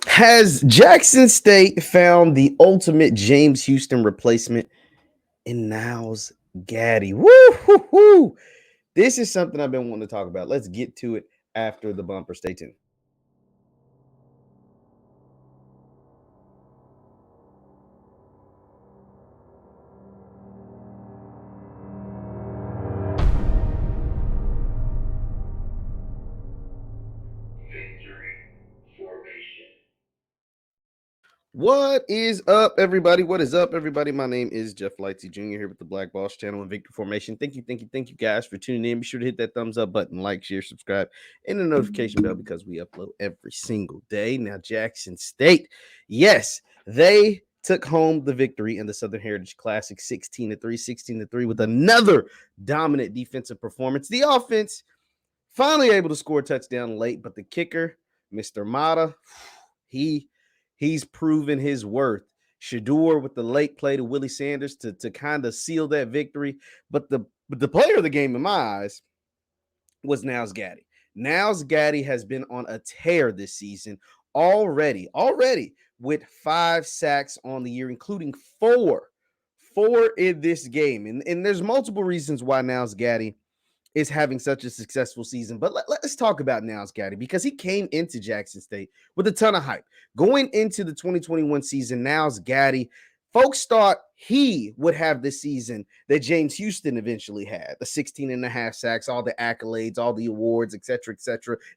Has Jackson State found the ultimate James Houston replacement in Nyles Gaddy? Woo, hoo, hoo. This is something I've been wanting to talk about. Let's get to it after the bumper. Stay tuned. What is up, everybody? What is up, everybody? My name is JeffLightsyJr. here with the Black Boss channel and Victory Formation. Thank you guys for tuning in. Be sure to hit that thumbs up button, like, share, subscribe, and the notification bell because we upload every single day. Now, Jackson State, yes, they took home the victory in the Southern Heritage Classic 16-3 with another dominant defensive performance. The offense finally able to score a touchdown late, but the kicker, Mr. Mata, he's proven his worth. Shador with the late play to Willie Sanders to kind of seal that victory. But the player of the game in my eyes was Nyles Gaddy. Nyles Gaddy has been on a tear this season already with 5 sacks on the year, including four in this game. And there's multiple reasons why Nyles Gaddy is having such a successful season. But let's talk about Nyles Gaddy because he came into Jackson State with a ton of hype. Going into the 2021 season, Nyles Gaddy, folks thought he would have the season that James Houston eventually had, the 16 and a half sacks, all the accolades, all the awards, etc.,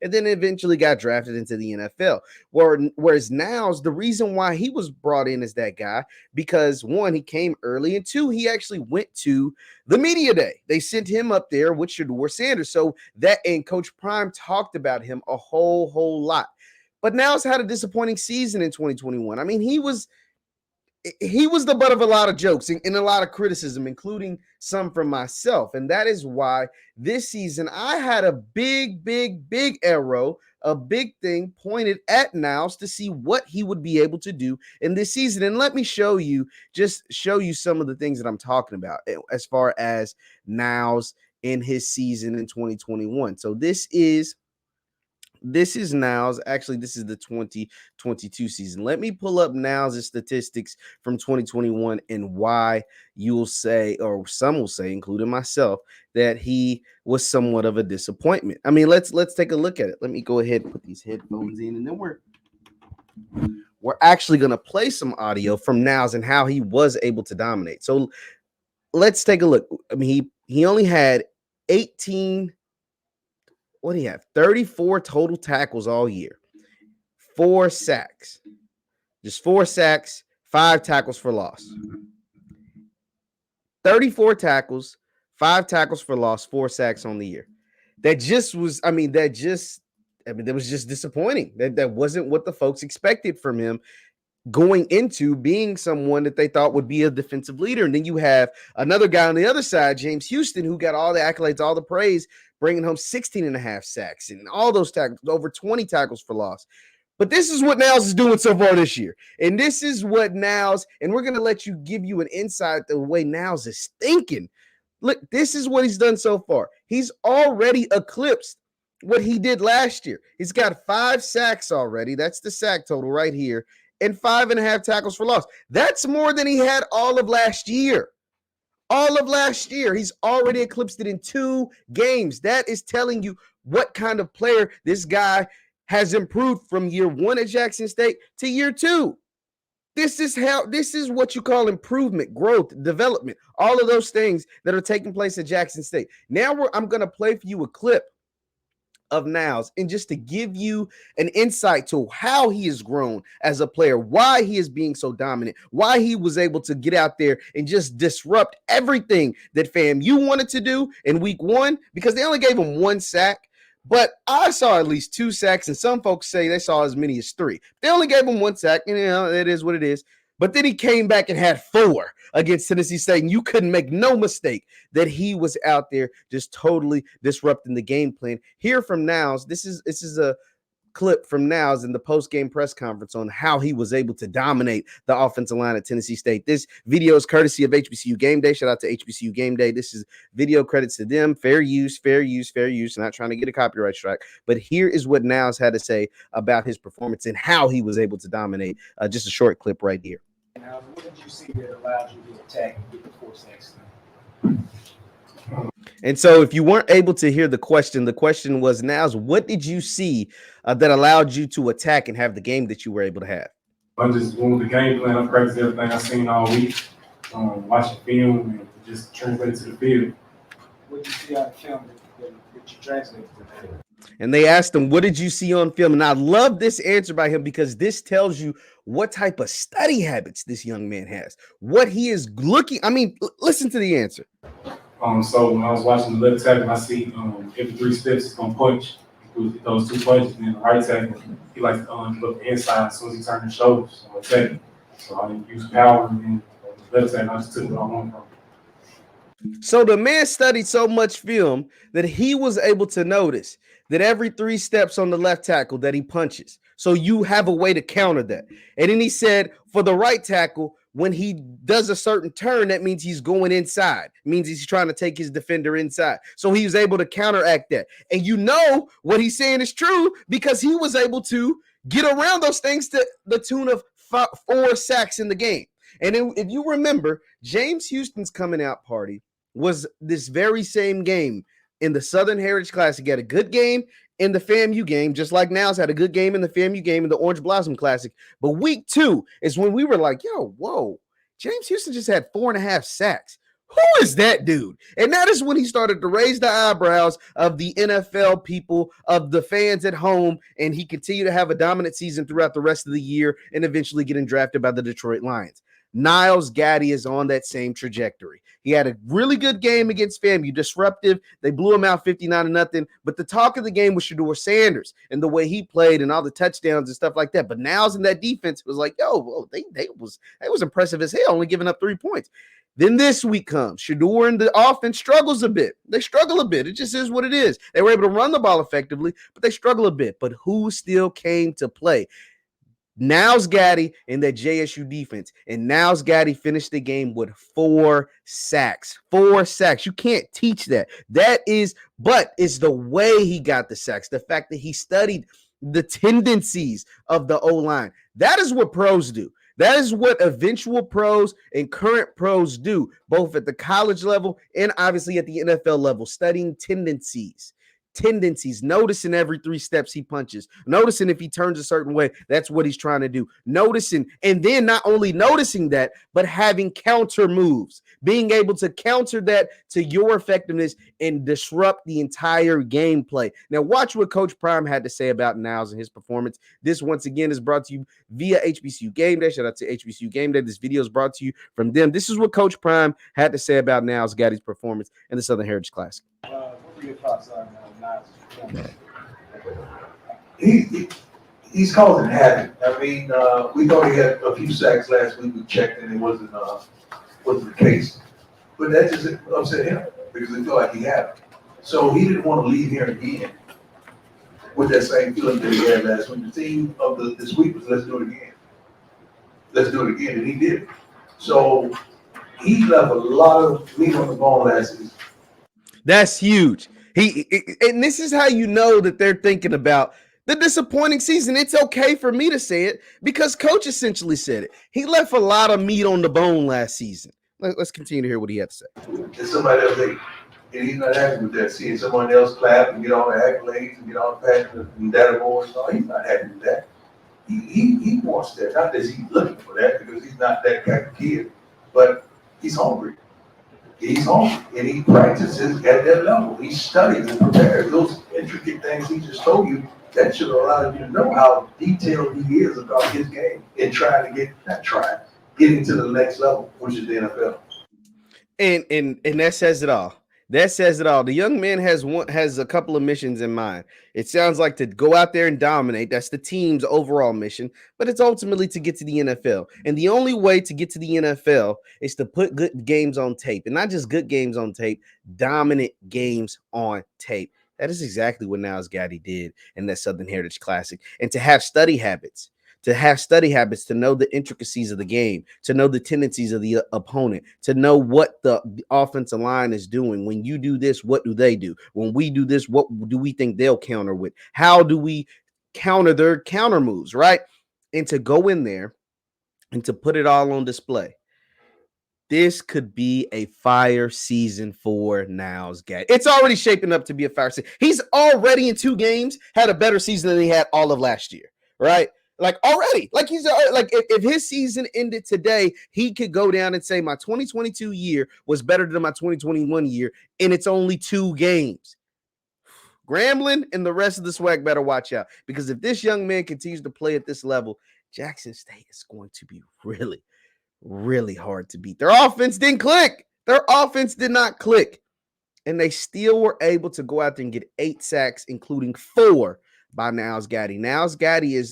and then eventually got drafted into the NFL. Whereas Nyles, the reason why he was brought in as that guy, because one, he came early, and two, he actually went to the media day. They sent him up there with Shador Sanders. So that, and Coach Prime talked about him a whole lot. But Nyles had a disappointing season in 2021. I mean, he was the butt of a lot of jokes and a lot of criticism, including some from myself. And that is why this season I had a big arrow, a big thing pointed at Nyles to see what he would be able to do in this season. And let me show you some of the things that I'm talking about as far as Nyles in his season in 2021. So this is Nyles. Actually, this is the 2022 season. Let me pull up Nyles' statistics from 2021 and why you'll say, or some will say, including myself, that he was somewhat of a disappointment. I mean, let's take a look at it. Let me go ahead and put these headphones in, and then we're actually going to play some audio from Nyles and how he was able to dominate. So let's take a look. I mean, he only had 18. What do you have? 34 total tackles all year. 4 sacks. Just 4 sacks, 5 tackles for loss. 34 tackles, 5 tackles for loss, 4 sacks on the year. That was just disappointing. That wasn't what the folks expected from him going into being someone that they thought would be a defensive leader. And then you have another guy on the other side, James Houston, who got all the accolades, all the praise, bringing home 16 and a half sacks and all those tackles, over 20 tackles for loss. But this is what Nyles is doing so far this year. And this is what Nyles, and we're going to give you an insight the way Nyles is thinking. Look, this is what he's done so far. He's already eclipsed what he did last year. He's got 5 sacks already. That's the sack total right here. And 5.5 tackles for loss. That's more than he had all of last year. All of last year, he's already eclipsed it in 2 games. That is telling you what kind of player this guy has improved from year 1 at Jackson State to year 2. This is what you call improvement, growth, development, all of those things that are taking place at Jackson State. Now I'm going to play for you a clip of Nyles, and just to give you an insight to how he has grown as a player, why he is being so dominant, why he was able to get out there and just disrupt everything that FAMU wanted to do in week 1, because they only gave him 1 sack. But I saw at least 2 sacks, and some folks say they saw as many as 3. They only gave him 1 sack, and it is what it is. But then he came back and had 4 against Tennessee State, and you couldn't make no mistake that he was out there just totally disrupting the game plan. Here from Nyles, this is clip from Nyles in the post-game press conference on how he was able to dominate the offensive line at Tennessee State. This video is courtesy of HBCU Game Day. Shout out to HBCU Game Day. This is video credits to them. Fair use, fair use, fair use. Not trying to get a copyright strike. But here is what Nyles had to say about his performance and how he was able to dominate. Just a short clip right here. Now, what did you see that allowed you to attack and get the 4 sacks? And so if you weren't able to hear the question was, Nyles, what did you see that allowed you to attack and have the game that you were able to have? I just went with the game plan. I practiced everything I've seen all week, watching film and just translate to the field. What did you see on film that you translated to the field? And they asked him, what did you see on film? And I love this answer by him because this tells you what type of study habits this young man has, what he is looking. I mean, listen to the answer. So when I was watching the left tackle, I see every 3 steps he's gonna punch. Those 2 punches, and then the right tackle, he likes to look inside as soon as he turns his shoulders. So I take it. So I didn't use power, and then the left tackle, I just took what I wanted from him. So the man studied so much film that he was able to notice that every 3 steps on the left tackle that he punches. So you have a way to counter that. And then he said for the right tackle, when he does a certain turn, that means he's going inside. It means he's trying to take his defender inside. So he was able to counteract that. And you know what he's saying is true because he was able to get around those things to the tune of 4 sacks in the game. And if you remember, James Houston's coming out party was this very same game in the Southern Heritage Classic. He had a good game in the FAMU game, just like Nyles had a good game in the FAMU game in the Orange Blossom Classic. But week 2 is when we were like, yo, whoa, James Houston just had 4.5 sacks. Who is that dude? And that is when he started to raise the eyebrows of the NFL people, of the fans at home, and he continued to have a dominant season throughout the rest of the year and eventually getting drafted by the Detroit Lions. Nyles Gaddy is on that same trajectory. He had a really good game against FAMU, disruptive. They blew him out 59-0. But the talk of the game was Deion Sanders and the way he played and all the touchdowns and stuff like that. But Nyles in that defense was like, yo, they was impressive as hell, only giving up 3 points. Then this week comes. Shedeur and the offense struggles a bit. They struggle a bit. It just is what it is. They were able to run the ball effectively, but they struggle a bit. But who still came to play? Nyles Gaddy in that JSU defense. And Nyles Gaddy finished the game with 4 sacks. 4 sacks. You can't teach that. But it's the way he got the sacks. The fact that he studied the tendencies of the O-line. That is what pros do. That is what eventual pros and current pros do, both at the college level and obviously at the NFL level, studying tendencies, noticing every 3 steps he punches, noticing if he turns a certain way, that's what he's trying to do, noticing, and then not only noticing that, but having counter moves, being able to counter that to your effectiveness and disrupt the entire gameplay. Now, watch what Coach Prime had to say about Nyles and his performance. This, once again, is brought to you via HBCU Game Day. Shout out to HBCU Game Day. This video is brought to you from them. This is what Coach Prime had to say about Nyles Gaddy's performance in the Southern Heritage Classic. What were your thoughts on Nyles? He's causing havoc. I mean, we thought he had a few sacks last week. We checked and it wasn't the case. But that just upset him because he felt like he had it. So he didn't want to leave here again with that same feeling that he had last week. The theme of this week was let's do it again. Let's do it again, and he did it. So he left a lot of meat on the bone last season. That's huge. And this is how you know that they're thinking about the disappointing season. It's okay for me to say it because Coach essentially said it. He left a lot of meat on the bone last season. Let's continue to hear what he had to say. And somebody else, and he's not happy with that. Seeing someone else clap and get all the accolades and get all the passion and data boards, no, he's not happy with that. He wants that. Not that he's looking for that because he's not that kind of kid, but he's hungry. He's hungry, and he practices at that level. He studies and prepares those intricate things he just told you. That should allow you to know how detailed he is about his game and getting to the next level, which is the NFL. And that says it all. That says it all. The young man has a couple of missions in mind. It sounds like to go out there and dominate. That's the team's overall mission, but it's ultimately to get to the NFL. And the only way to get to the NFL is to put good games on tape, and not just good games on tape, dominant games on tape. That is exactly what Nyles Gaddy did in that Southern Heritage Classic. And to have study habits, to know the intricacies of the game, to know the tendencies of the opponent, to know what the offensive line is doing. When you do this, what do they do? When we do this, what do we think they'll counter with? How do we counter their counter moves, right? And to go in there and to put it all on display. This could be a fire season for Nyles Gaddy. It's already shaping up to be a fire season. He's already in 2 games had a better season than he had all of last year, right? Like already, like he's like if his season ended today, he could go down and say my 2022 year was better than my 2021 year, and it's only 2 games. Grambling and the rest of the SWAC better watch out, because if this young man continues to play at this level, Jackson State is going to be really hard to beat. Their offense didn't click. Their offense did not click. And they still were able to go out there and get 8 sacks, including 4 by Nyles Gaddy. Nyles Gaddy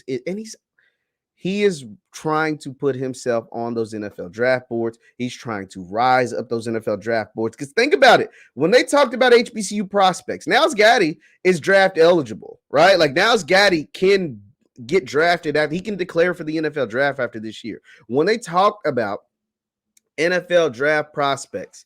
he is trying to put himself on those NFL draft boards. He's trying to rise up those NFL draft boards. Because think about it. When they talked about HBCU prospects, Nyles Gaddy is draft eligible, right? Like Nyles Gaddy can get drafted after he can declare for the NFL draft after this year. When they talk about NFL draft prospects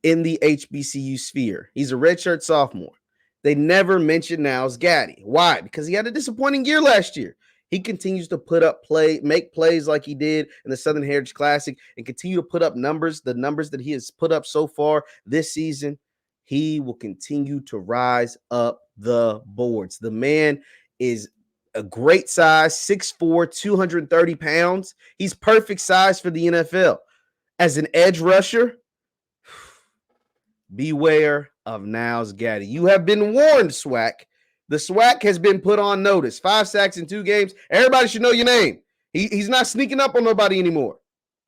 in the HBCU sphere, he's a redshirt sophomore. They never mentioned Nyles Gaddy. Why? Because he had a disappointing year last year. He continues to make plays like he did in the Southern Heritage Classic and continue to put up numbers, the numbers that he has put up so far this season. He will continue to rise up the boards. The man is a great size, 6'4", 230 pounds. He's perfect size for the NFL. As an edge rusher, beware of Nyles Gaddy. You have been warned, SWAC. The SWAC has been put on notice. 5 sacks in 2 games. Everybody should know your name. He's not sneaking up on nobody anymore.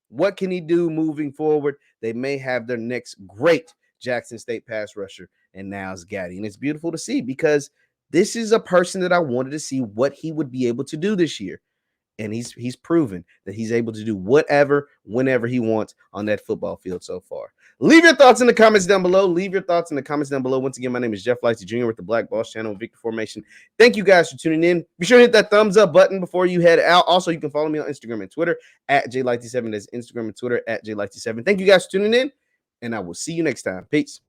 What can he do moving forward? They may have their next great Jackson State pass rusher and Nyles Gaddy. And it's beautiful to see, because this is a person that I wanted to see what he would be able to do this year. And he's proven that he's able to do whatever, whenever he wants on that football field so far. Leave your thoughts in the comments down below. Once again, my name is JeffLightsyJr with the Black Boss Channel and Victor Formation. Thank you guys for tuning in. Be sure to hit that thumbs up button before you head out. Also, you can follow me on Instagram and Twitter at JLightsy7. That's Instagram and Twitter at JLightsy7. Thank you guys for tuning in, and I will see you next time. Peace.